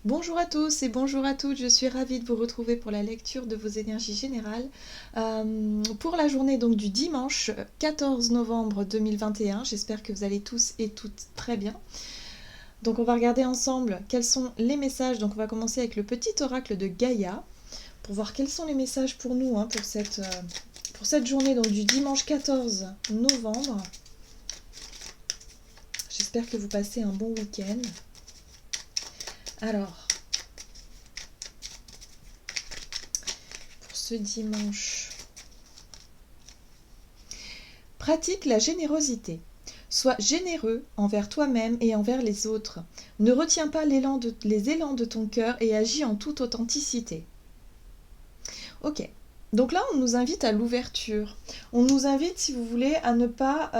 Bonjour à tous et bonjour à toutes, je suis ravie de vous retrouver pour la lecture de vos énergies générales. Pour la journée donc du dimanche 14 novembre 2021, j'espère que vous allez tous et toutes très bien. Donc on va regarder ensemble quels sont les messages. Donc on va commencer avec le petit oracle de Gaïa pour voir quels sont les messages pour nous pour cette journée donc du dimanche 14 novembre. J'espère que vous passez un bon week-end. Alors, ce dimanche. Pratique la générosité. Sois généreux envers toi-même et envers les autres. Ne retiens pas les élans de ton cœur et agis en toute authenticité. Ok. Donc là, on nous invite à l'ouverture. On nous invite, si vous voulez, à ne pas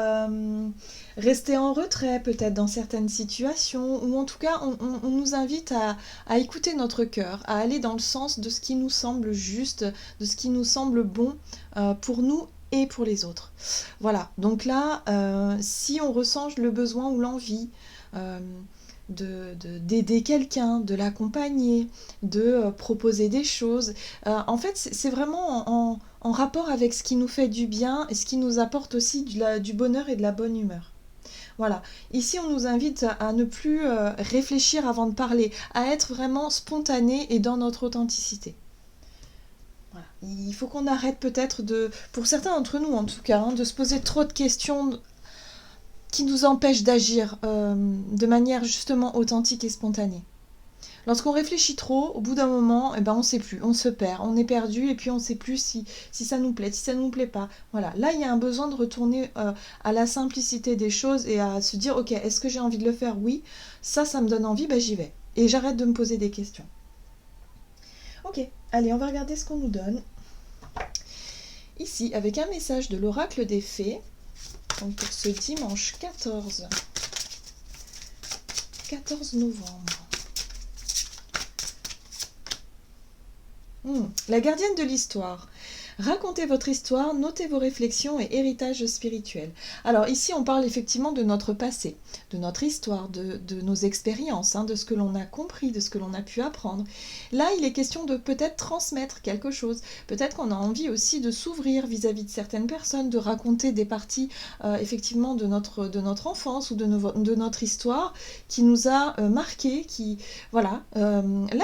rester en retrait, peut-être dans certaines situations, ou en tout cas, on nous invite à écouter notre cœur, à aller dans le sens de ce qui nous semble juste, de ce qui nous semble bon pour nous et pour les autres. Voilà, donc là, si on ressent le besoin ou l'envie d'aider quelqu'un, de l'accompagner, de proposer des choses. En fait, c'est vraiment en rapport avec ce qui nous fait du bien et ce qui nous apporte aussi du bonheur et de la bonne humeur. Voilà, ici on nous invite à ne plus réfléchir avant de parler, à être vraiment spontané et dans notre authenticité. Voilà. Il faut qu'on arrête peut-être pour certains d'entre nous en tout cas, de se poser trop de questions qui nous empêchent d'agir de manière justement authentique et spontanée. Lorsqu'on réfléchit trop, au bout d'un moment, on ne sait plus, on se perd, on est perdu et puis on ne sait plus si ça nous plaît, si ça ne nous plaît pas. Voilà, là il y a un besoin de retourner à la simplicité des choses et à se dire ok, est-ce que j'ai envie de le faire? Oui, ça me donne envie, j'y vais. Et j'arrête de me poser des questions. Ok, allez, on va regarder ce qu'on nous donne. Ici, avec un message de l'oracle des fées, donc pour ce dimanche 14 novembre. La gardienne de l'histoire. Racontez votre histoire, notez vos réflexions et héritages spirituels. Alors ici, on parle effectivement de notre passé, de notre histoire, de nos expériences, de ce que l'on a compris, de ce que l'on a pu apprendre. Là, il est question de peut-être transmettre quelque chose. Peut-être qu'on a envie aussi de s'ouvrir vis-à-vis de certaines personnes, de raconter des parties effectivement de notre enfance ou de notre histoire qui nous a marqués. Voilà. Là,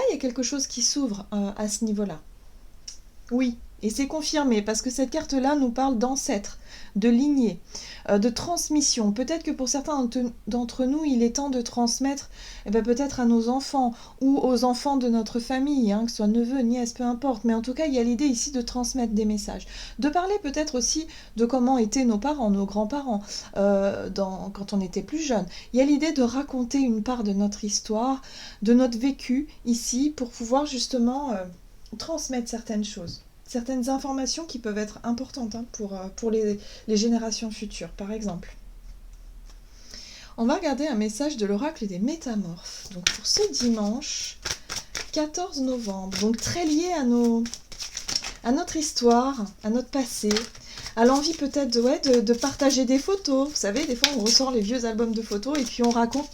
il y a quelque chose qui s'ouvre à ce niveau-là. Oui, et c'est confirmé parce que cette carte-là nous parle d'ancêtres, de lignée, de transmission. Peut-être que pour certains d'entre nous, il est temps de transmettre peut-être à nos enfants ou aux enfants de notre famille, que ce soit neveux, nièces, peu importe. Mais en tout cas, il y a l'idée ici de transmettre des messages. De parler peut-être aussi de comment étaient nos parents, nos grands-parents, quand on était plus jeune. Il y a l'idée de raconter une part de notre histoire, de notre vécu ici, pour pouvoir justement transmettre certaines choses. Certaines informations qui peuvent être importantes pour les générations futures, par exemple. On va regarder un message de l'oracle des métamorphes. Donc pour ce dimanche 14 novembre, donc très lié à notre histoire, à notre passé, à l'envie peut-être de partager des photos. Vous savez, des fois on ressort les vieux albums de photos et puis on raconte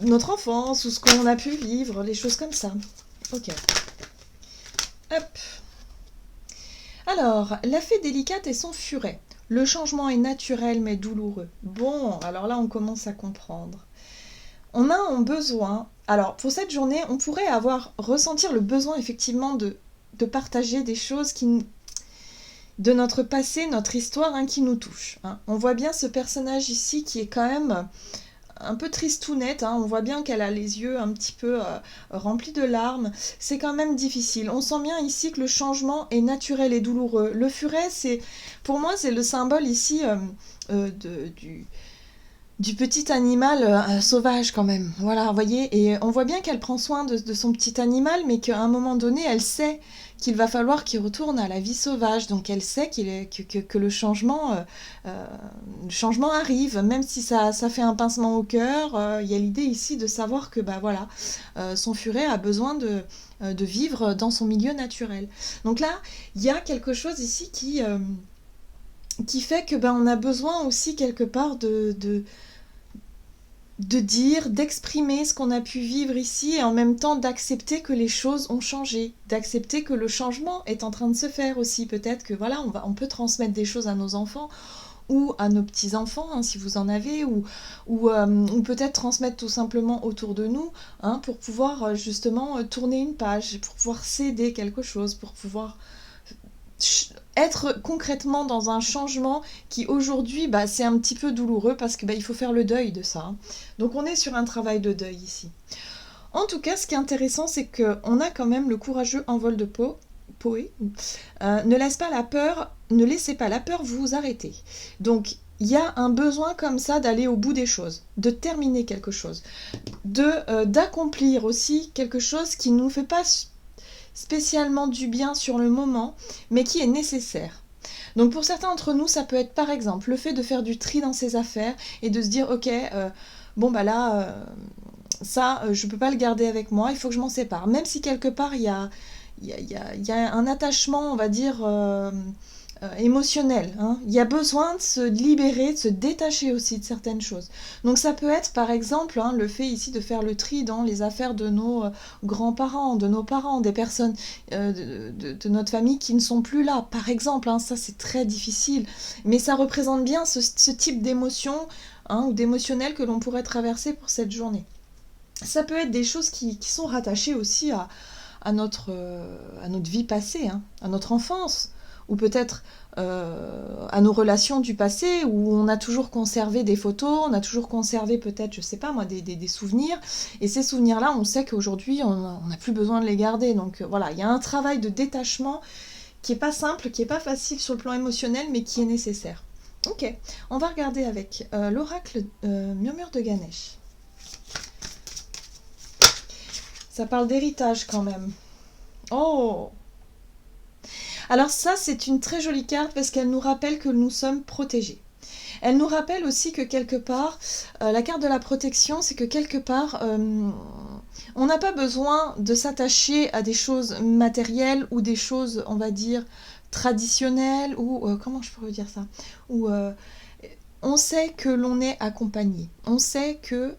notre enfance ou ce qu'on a pu vivre, les choses comme ça. Ok. Hop. Alors, la fée délicate et son furet. Le changement est naturel mais douloureux. Bon, alors là on commence à comprendre. On a un besoin. Alors pour cette journée, on pourrait ressentir le besoin effectivement de partager des choses de notre passé, notre histoire qui nous touche. On voit bien ce personnage ici qui est quand même un peu tristounette, on voit bien qu'elle a les yeux un petit peu remplis de larmes, c'est quand même difficile. On sent bien ici que le changement est naturel et douloureux. Le furet, pour moi, c'est le symbole ici du petit animal sauvage quand même. Voilà, vous voyez, et on voit bien qu'elle prend soin de son petit animal, mais qu'à un moment donné, elle sait qu'il va falloir qu'il retourne à la vie sauvage. Donc elle sait que le changement arrive, même si ça fait un pincement au cœur. Il y a l'idée ici de savoir que son furet a besoin de vivre dans son milieu naturel. Donc là, il y a quelque chose ici qui fait que on a besoin aussi quelque part de dire, d'exprimer ce qu'on a pu vivre ici et en même temps d'accepter que les choses ont changé, d'accepter que le changement est en train de se faire aussi. Peut-être que voilà, on peut transmettre des choses à nos enfants ou à nos petits-enfants, hein, si vous en avez, ou peut-être transmettre tout simplement autour de nous, hein, pour pouvoir justement tourner une page, pour pouvoir céder quelque chose, pour pouvoir être concrètement dans un changement qui aujourd'hui c'est un petit peu douloureux parce que il faut faire le deuil de ça. Donc on est sur un travail de deuil ici. En tout cas, ce qui est intéressant, c'est qu'on a quand même le courageux envol de Poé. Ne laissez pas la peur vous arrêter. Donc il y a un besoin comme ça d'aller au bout des choses, de terminer quelque chose, d'accomplir aussi quelque chose qui ne nous fait pas spécialement du bien sur le moment, mais qui est nécessaire. Donc pour certains d'entre nous, ça peut être par exemple le fait de faire du tri dans ses affaires et de se dire ok, ça, je peux pas le garder avec moi, il faut que je m'en sépare. Même si quelque part il y a un attachement, on va dire, émotionnel. Hein. Il y a besoin de se libérer, de se détacher aussi de certaines choses. Donc ça peut être par exemple le fait ici de faire le tri dans les affaires de nos grands-parents, de nos parents, des personnes de notre famille qui ne sont plus là. Par exemple, ça c'est très difficile. Mais ça représente bien ce type d'émotion ou d'émotionnel que l'on pourrait traverser pour cette journée. Ça peut être des choses qui sont rattachées aussi à notre vie passée, à notre enfance, ou peut-être à nos relations du passé, où on a toujours conservé des photos, on a toujours conservé peut-être, je sais pas moi, des souvenirs, et ces souvenirs-là, on sait qu'aujourd'hui, on n'a plus besoin de les garder. Donc voilà, il y a un travail de détachement qui est pas simple, qui est pas facile sur le plan émotionnel, mais qui est nécessaire. Ok, on va regarder avec l'oracle Murmure de Ganesh. Ça parle d'héritage quand même. Oh! Alors ça, c'est une très jolie carte parce qu'elle nous rappelle que nous sommes protégés. Elle nous rappelle aussi que quelque part, la carte de la protection, c'est que quelque part, on n'a pas besoin de s'attacher à des choses matérielles ou des choses, on va dire, traditionnelles ou, comment je pourrais dire ça? Ou on sait que l'on est accompagné. On sait que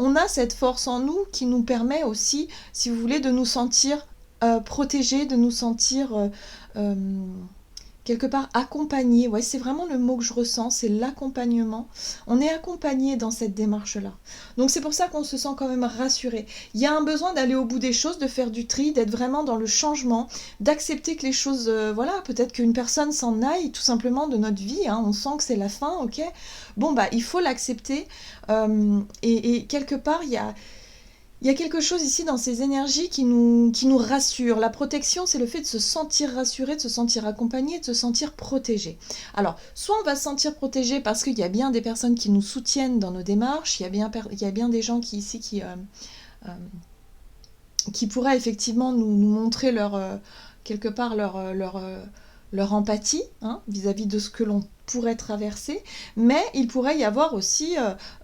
on a cette force en nous qui nous permet aussi, si vous voulez, de nous sentir protégés, de nous sentir quelque part accompagnés. Ouais, c'est vraiment le mot que je ressens, c'est l'accompagnement. On est accompagné dans cette démarche-là. Donc c'est pour ça qu'on se sent quand même rassuré. Il y a un besoin d'aller au bout des choses, de faire du tri, d'être vraiment dans le changement, d'accepter que les choses, peut-être qu'une personne s'en aille tout simplement de notre vie. On sent que c'est la fin, ok. Bon, il faut l'accepter. Et quelque part, il y a quelque chose ici dans ces énergies qui nous rassure. La protection, c'est le fait de se sentir rassuré, de se sentir accompagné, de se sentir protégé. Alors, soit on va se sentir protégé parce qu'il y a bien des personnes qui nous soutiennent dans nos démarches, il y a bien des gens qui pourraient effectivement nous montrer quelque part leur empathie vis-à-vis de ce que l'on pourrait traverser, mais il pourrait y avoir aussi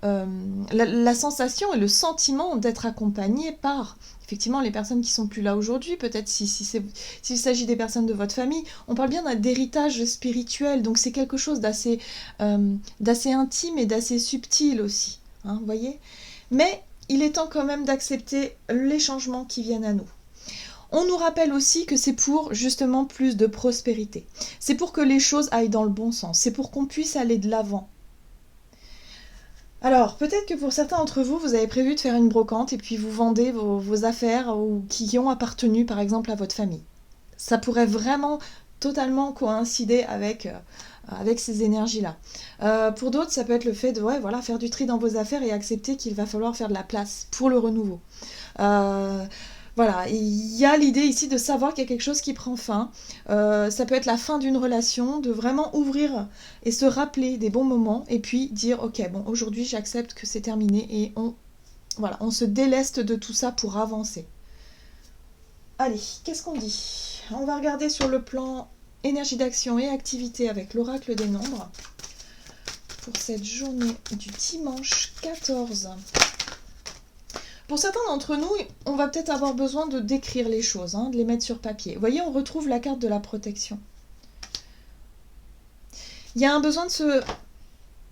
la sensation et le sentiment d'être accompagné par effectivement les personnes qui sont plus là aujourd'hui, peut-être s'il s'agit des personnes de votre famille. On parle bien d'héritage spirituel, donc c'est quelque chose d'assez intime et d'assez subtil aussi, vous voyez. Mais il est temps quand même d'accepter les changements qui viennent à nous. On nous rappelle aussi que c'est pour justement plus de prospérité. C'est pour que les choses aillent dans le bon sens. C'est pour qu'on puisse aller de l'avant. Alors, peut-être que pour certains d'entre vous, vous avez prévu de faire une brocante et puis vous vendez vos affaires qui ont appartenu par exemple à votre famille. Ça pourrait vraiment totalement coïncider avec ces énergies-là. Pour d'autres, ça peut être le fait de faire du tri dans vos affaires et accepter qu'il va falloir faire de la place pour le renouveau. Voilà, il y a l'idée ici de savoir qu'il y a quelque chose qui prend fin. Ça peut être la fin d'une relation, de vraiment ouvrir et se rappeler des bons moments et puis dire ok, bon, aujourd'hui j'accepte que c'est terminé et on se déleste de tout ça pour avancer. Allez, qu'est-ce qu'on dit? On va regarder sur le plan énergie d'action et activité avec l'oracle des nombres pour cette journée du dimanche 14. Pour certains d'entre nous, on va peut-être avoir besoin de décrire les choses, de les mettre sur papier. Vous voyez, on retrouve la carte de la protection. Il y a un besoin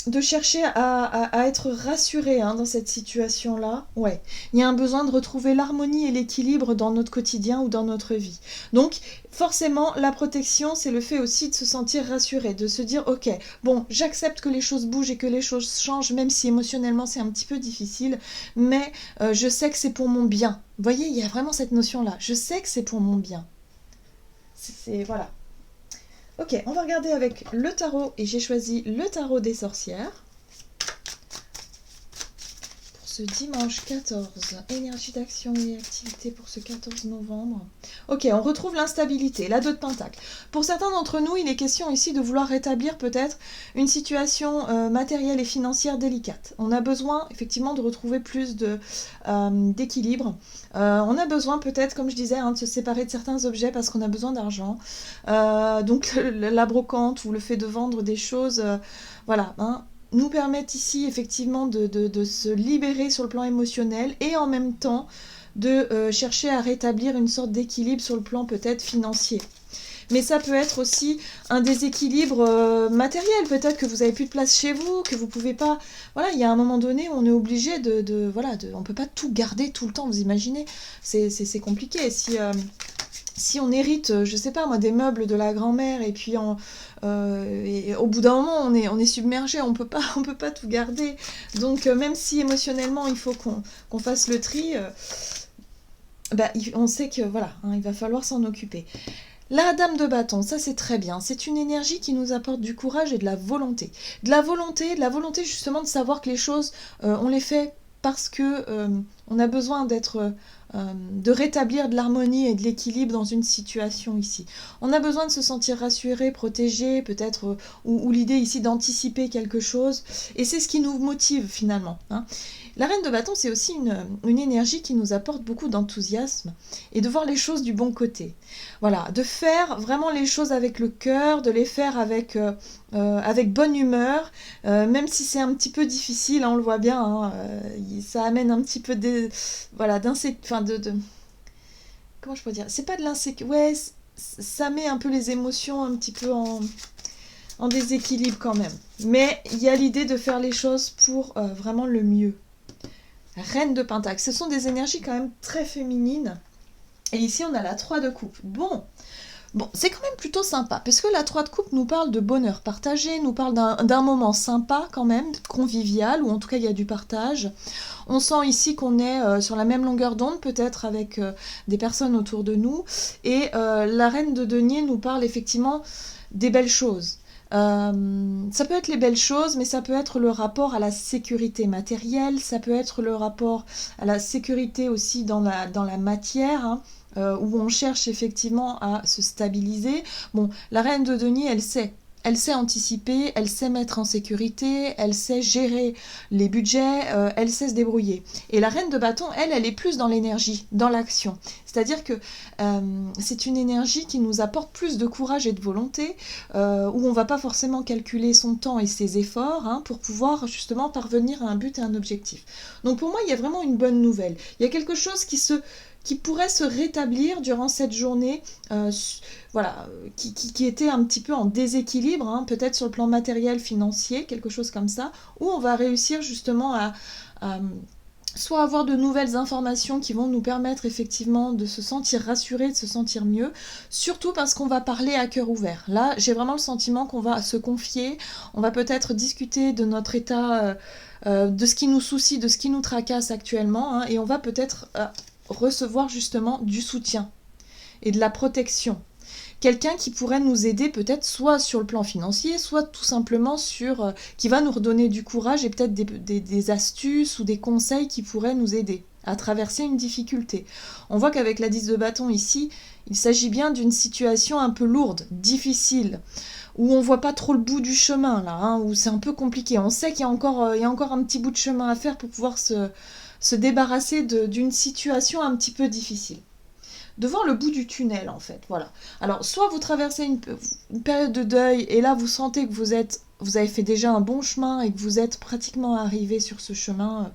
de chercher à être rassuré hein, dans cette situation-là. Ouais, il y a un besoin de retrouver l'harmonie et l'équilibre dans notre quotidien ou dans notre vie. Donc, forcément, la protection, c'est le fait aussi de se sentir rassuré, de se dire, ok, bon, j'accepte que les choses bougent et que les choses changent, même si émotionnellement c'est un petit peu difficile, mais je sais que c'est pour mon bien. Vous voyez, il y a vraiment cette notion-là. Je sais que c'est pour mon bien. Voilà. Ok, on va regarder avec le tarot et j'ai choisi le tarot des sorcières. Pour ce dimanche 14, énergie d'action et activité pour ce 14 novembre. Ok, on retrouve l'instabilité, la 2 de Pentacle. Pour certains d'entre nous, il est question ici de vouloir rétablir peut-être une situation matérielle et financière délicate. On a besoin effectivement de retrouver plus d'équilibre. On a besoin peut-être, comme je disais, hein, de se séparer de certains objets parce qu'on a besoin d'argent. Donc la brocante ou le fait de vendre des choses, voilà, hein, nous permettent ici effectivement de se libérer sur le plan émotionnel et en même temps de chercher à rétablir une sorte d'équilibre sur le plan peut-être financier. Mais ça peut être aussi un déséquilibre matériel, peut-être que vous n'avez plus de place chez vous, que vous pouvez pas... Voilà, il y a un moment donné où on est obligé on peut pas tout garder tout le temps, vous imaginez, c'est compliqué. Si on hérite, je sais pas moi, des meubles de la grand-mère et puis et au bout d'un moment on est submergé, on peut pas tout garder. Donc même si émotionnellement il faut qu'on fasse le tri, on sait que voilà, hein, il va falloir s'en occuper. La dame de bâton, ça c'est très bien. C'est une énergie qui nous apporte du courage et de la volonté. De la volonté justement de savoir que les choses, on les fait parce que on a besoin de rétablir de l'harmonie et de l'équilibre dans une situation ici. On a besoin de se sentir rassuré, protégé, peut-être, ou l'idée ici d'anticiper quelque chose. Et c'est ce qui nous motive finalement, hein. La reine de bâton, c'est aussi une énergie qui nous apporte beaucoup d'enthousiasme et de voir les choses du bon côté. Voilà, de faire vraiment les choses avec le cœur, de les faire avec bonne humeur, même si c'est un petit peu difficile, hein, on le voit bien, hein, ça amène un petit peu comment je peux dire, c'est pas de l'insécurité, ouais, ça met un peu les émotions un petit peu en déséquilibre quand même. Mais il y a l'idée de faire les choses pour vraiment le mieux. Reine de Pentacle, ce sont des énergies quand même très féminines. Et ici, on a la 3 de coupe. Bon, c'est quand même plutôt sympa, parce que la 3 de coupe nous parle de bonheur partagé, nous parle d'un moment sympa quand même, convivial, ou en tout cas il y a du partage. On sent ici qu'on est sur la même longueur d'onde, peut-être avec des personnes autour de nous. Et la reine de denier nous parle effectivement des belles choses. Ça peut être les belles choses, mais ça peut être le rapport à la sécurité matérielle, ça peut être le rapport à la sécurité aussi dans la matière, hein, où on cherche effectivement à se stabiliser. Bon, la reine de denier, elle sait anticiper, elle sait mettre en sécurité, elle sait gérer les budgets, elle sait se débrouiller. Et la reine de bâton, elle est plus dans l'énergie, dans l'action. C'est-à-dire que c'est une énergie qui nous apporte plus de courage et de volonté, où on ne va pas forcément calculer son temps et ses efforts, hein, pour pouvoir justement parvenir à un but et un objectif. Donc pour moi, il y a vraiment une bonne nouvelle. Il y a quelque chose qui pourrait se rétablir durant cette journée, voilà, qui était un petit peu en déséquilibre, hein, peut-être sur le plan matériel, financier, quelque chose comme ça, où on va réussir justement à soit avoir de nouvelles informations qui vont nous permettre effectivement de se sentir rassuré, de se sentir mieux, surtout parce qu'on va parler à cœur ouvert. Là, j'ai vraiment le sentiment qu'on va se confier, on va peut-être discuter de notre état, de ce qui nous soucie, de ce qui nous tracasse actuellement, hein, et on va peut-être recevoir justement du soutien et de la protection. Quelqu'un qui pourrait nous aider peut-être soit sur le plan financier, soit tout simplement qui va nous redonner du courage et peut-être des astuces ou des conseils qui pourraient nous aider à traverser une difficulté. On voit qu'avec la 10 de bâton ici, il s'agit bien d'une situation un peu lourde, difficile, où on voit pas trop le bout du chemin là, hein, où c'est un peu compliqué. On sait qu'il y a encore un petit bout de chemin à faire pour pouvoir se débarrasser d'une situation un petit peu difficile. De voir le bout du tunnel en fait, voilà. Alors soit vous traversez une période de deuil et là vous sentez que vous êtes vous avez fait déjà un bon chemin et que vous êtes pratiquement arrivé sur ce chemin,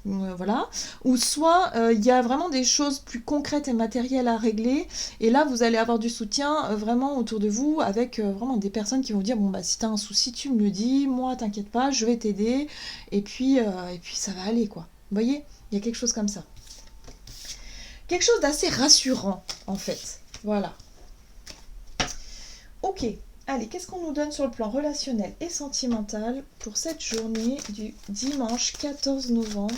voilà. Ou soit il y a vraiment des choses plus concrètes et matérielles à régler, et là vous allez avoir du soutien vraiment autour de vous, avec vraiment des personnes qui vont vous dire, bon bah si t'as un souci tu me le dis, moi t'inquiète pas, je vais t'aider, et puis ça va aller quoi. Vous voyez, il y a quelque chose comme ça. Quelque chose d'assez rassurant en fait. Voilà. Ok. Allez, qu'est-ce qu'on nous donne sur le plan relationnel et sentimental pour cette journée du dimanche 14 novembre?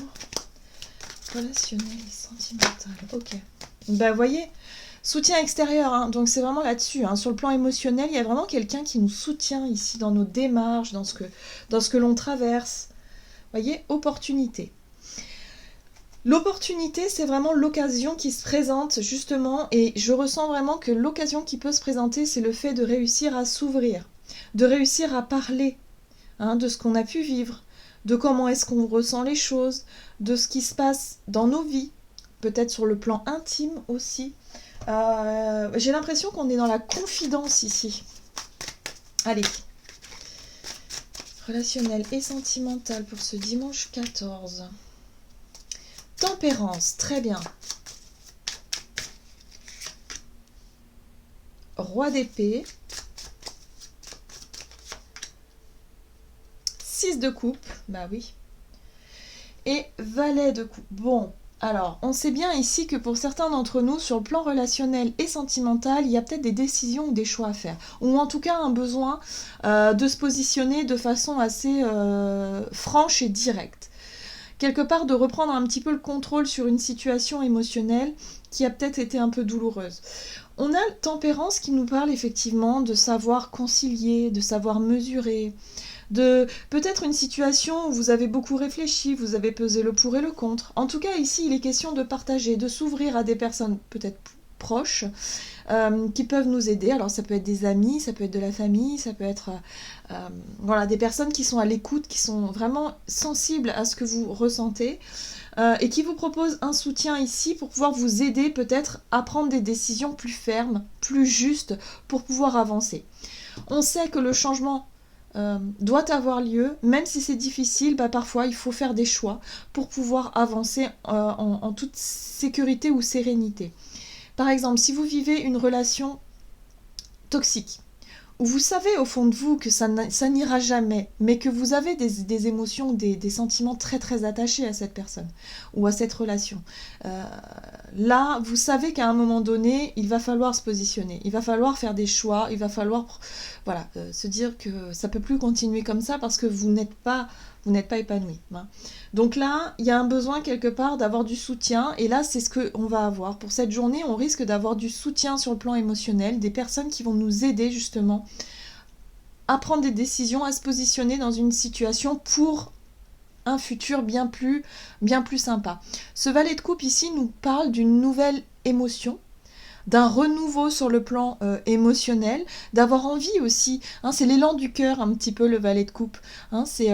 Relationnel et sentimental, ok. Bah vous voyez, soutien extérieur, hein, donc c'est vraiment là-dessus. Hein. Sur le plan émotionnel, il y a vraiment quelqu'un qui nous soutient ici dans nos démarches, dans ce que l'on traverse. Vous voyez, opportunité. L'opportunité, c'est vraiment l'occasion qui se présente justement, et je ressens vraiment que l'occasion qui peut se présenter, c'est le fait de réussir à s'ouvrir, de réussir à parler de ce qu'on a pu vivre, de comment est-ce qu'on ressent les choses, de ce qui se passe dans nos vies, peut-être sur le plan intime aussi. J'ai l'impression qu'on est dans la confidence ici. Allez. Relationnel et sentimental pour ce dimanche 14. Tempérance, très bien. Roi d'épée. 6 de coupe, bah oui. Et valet de coupe. Bon, alors, on sait bien ici que pour certains d'entre nous, sur le plan relationnel et sentimental, il y a peut-être des décisions ou des choix à faire. Ou en tout cas, un besoin de se positionner de façon assez franche et directe. Quelque part, de reprendre un petit peu le contrôle sur une situation émotionnelle qui a peut-être été un peu douloureuse. On a tempérance qui nous parle effectivement de savoir concilier, de savoir mesurer, de peut-être une situation où vous avez beaucoup réfléchi, vous avez pesé le pour et le contre. En tout cas, ici, il est question de partager, de s'ouvrir à des personnes peut-être proches, qui peuvent nous aider. Alors ça peut être des amis, ça peut être de la famille, ça peut être voilà, des personnes qui sont à l'écoute, qui sont vraiment sensibles à ce que vous ressentez, et qui vous proposent un soutien ici pour pouvoir vous aider peut-être à prendre des décisions plus fermes, plus justes, pour pouvoir avancer. On sait que le changement doit avoir lieu, même si c'est difficile, parfois il faut faire des choix pour pouvoir avancer en toute sécurité ou sérénité. Par exemple, si vous vivez une relation toxique, où vous savez au fond de vous que ça n'ira jamais, mais que vous avez des émotions, des sentiments très très attachés à cette personne ou à cette relation, là, vous savez qu'à un moment donné, il va falloir se positionner, il va falloir faire des choix, il va falloir se dire que ça ne peut plus continuer comme ça parce que vous n'êtes pas épanoui. Hein. Donc là, il y a un besoin quelque part d'avoir du soutien, et là, c'est ce qu'on va avoir. Pour cette journée, on risque d'avoir du soutien sur le plan émotionnel, des personnes qui vont nous aider justement à prendre des décisions, à se positionner dans une situation pour un futur bien plus sympa. Ce valet de coupe ici nous parle d'une nouvelle émotion, d'un renouveau sur le plan émotionnel, d'avoir envie aussi, c'est l'élan du cœur un petit peu le valet de coupe, c'est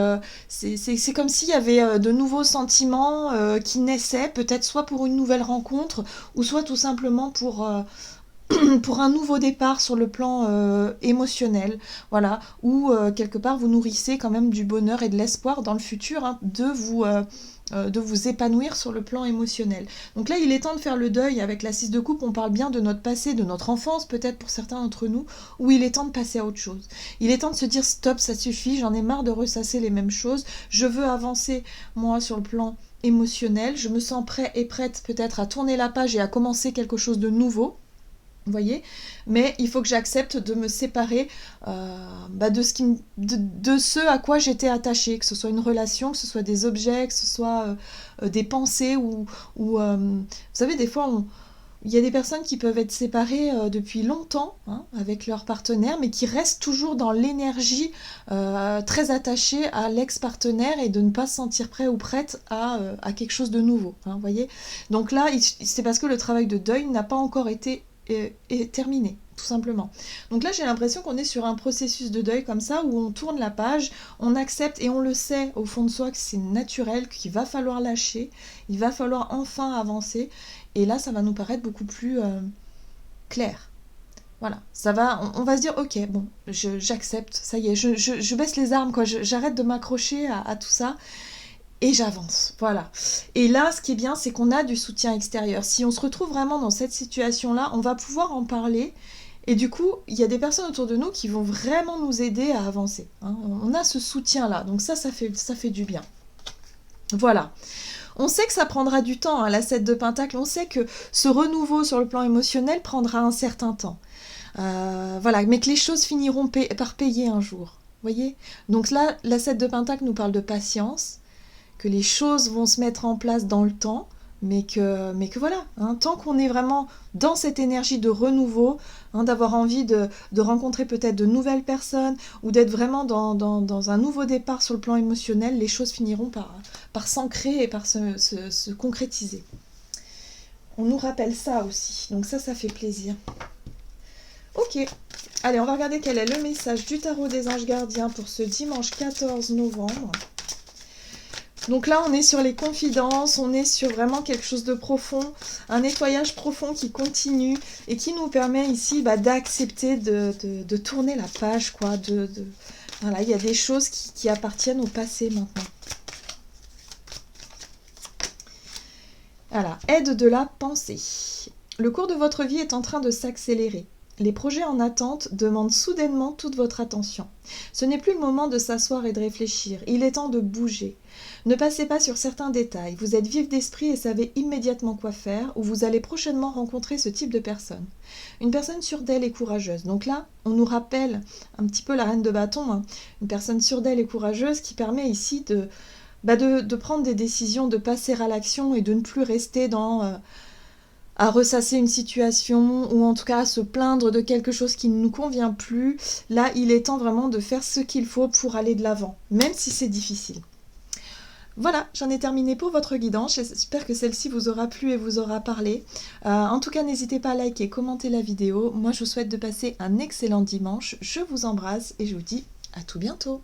comme s'il y avait de nouveaux sentiments qui naissaient, peut-être soit pour une nouvelle rencontre, ou soit tout simplement pour un nouveau départ sur le plan émotionnel, voilà, où quelque part vous nourrissez quand même du bonheur et de l'espoir dans le futur, de vous épanouir sur le plan émotionnel. Donc là, il est temps de faire le deuil. Avec la 6 de coupe, on parle bien de notre passé, de notre enfance, peut-être pour certains d'entre nous, où il est temps de passer à autre chose. Il est temps de se dire stop, ça suffit, j'en ai marre de ressasser les mêmes choses, je veux avancer, moi, sur le plan émotionnel, je me sens prêt et prête peut-être à tourner la page et à commencer quelque chose de nouveau. Vous voyez, mais il faut que j'accepte de me séparer de ce à quoi j'étais attachée, que ce soit une relation, que ce soit des objets, que ce soit des pensées, ou vous savez, des fois, il y a des personnes qui peuvent être séparées depuis longtemps avec leur partenaire, mais qui restent toujours dans l'énergie très attachée à l'ex-partenaire, et de ne pas se sentir prêt ou prête à quelque chose de nouveau. Vous voyez, donc là, c'est parce que le travail de deuil n'a pas encore été est terminé, tout simplement. Donc là, j'ai l'impression qu'on est sur un processus de deuil comme ça, où on tourne la page, on accepte, et on le sait au fond de soi que c'est naturel, qu'il va falloir lâcher, il va falloir enfin avancer, et là, ça va nous paraître beaucoup plus clair. Voilà, ça va, on va se dire, ok, bon, j'accepte, ça y est, je baisse les armes, quoi, j'arrête de m'accrocher à tout ça, et j'avance, voilà. Et là, ce qui est bien, c'est qu'on a du soutien extérieur. Si on se retrouve vraiment dans cette situation-là, on va pouvoir en parler, et du coup, il y a des personnes autour de nous qui vont vraiment nous aider à avancer, hein. On a ce soutien-là, donc ça fait du bien. Voilà. On sait que ça prendra du temps, hein, la 7 de Pentacle, on sait que ce renouveau sur le plan émotionnel prendra un certain temps. Voilà, mais que les choses finiront par payer un jour. Voyez. Donc là, la 7 de Pentacle nous parle de patience, que les choses vont se mettre en place dans le temps, mais que voilà, hein, tant qu'on est vraiment dans cette énergie de renouveau, hein, d'avoir envie de rencontrer peut-être de nouvelles personnes, ou d'être vraiment dans un nouveau départ sur le plan émotionnel, les choses finiront par s'ancrer et par se concrétiser. On nous rappelle ça aussi, donc ça fait plaisir. Ok, allez, on va regarder quel est le message du tarot des anges gardiens pour ce dimanche 14 novembre. Donc là, on est sur les confidences, on est sur vraiment quelque chose de profond, un nettoyage profond qui continue et qui nous permet ici d'accepter de tourner la page, quoi. Voilà, il y a des choses qui appartiennent au passé maintenant. Voilà, aide de la pensée. Le cours de votre vie est en train de s'accélérer. Les projets en attente demandent soudainement toute votre attention. Ce n'est plus le moment de s'asseoir et de réfléchir, il est temps de bouger. Ne passez pas sur certains détails, vous êtes vif d'esprit et savez immédiatement quoi faire, ou vous allez prochainement rencontrer ce type de personne. Une personne sûre d'elle et courageuse. Donc là, on nous rappelle un petit peu la reine de bâton, hein. Une personne sûre d'elle et courageuse qui permet ici de prendre des décisions, de passer à l'action et de ne plus rester à ressasser une situation ou en tout cas à se plaindre de quelque chose qui ne nous convient plus. Là, il est temps vraiment de faire ce qu'il faut pour aller de l'avant, même si c'est difficile. Voilà, j'en ai terminé pour votre guidance. J'espère que celle-ci vous aura plu et vous aura parlé. En tout cas, n'hésitez pas à liker, commenter la vidéo. Moi, je vous souhaite de passer un excellent dimanche. Je vous embrasse et je vous dis à tout bientôt.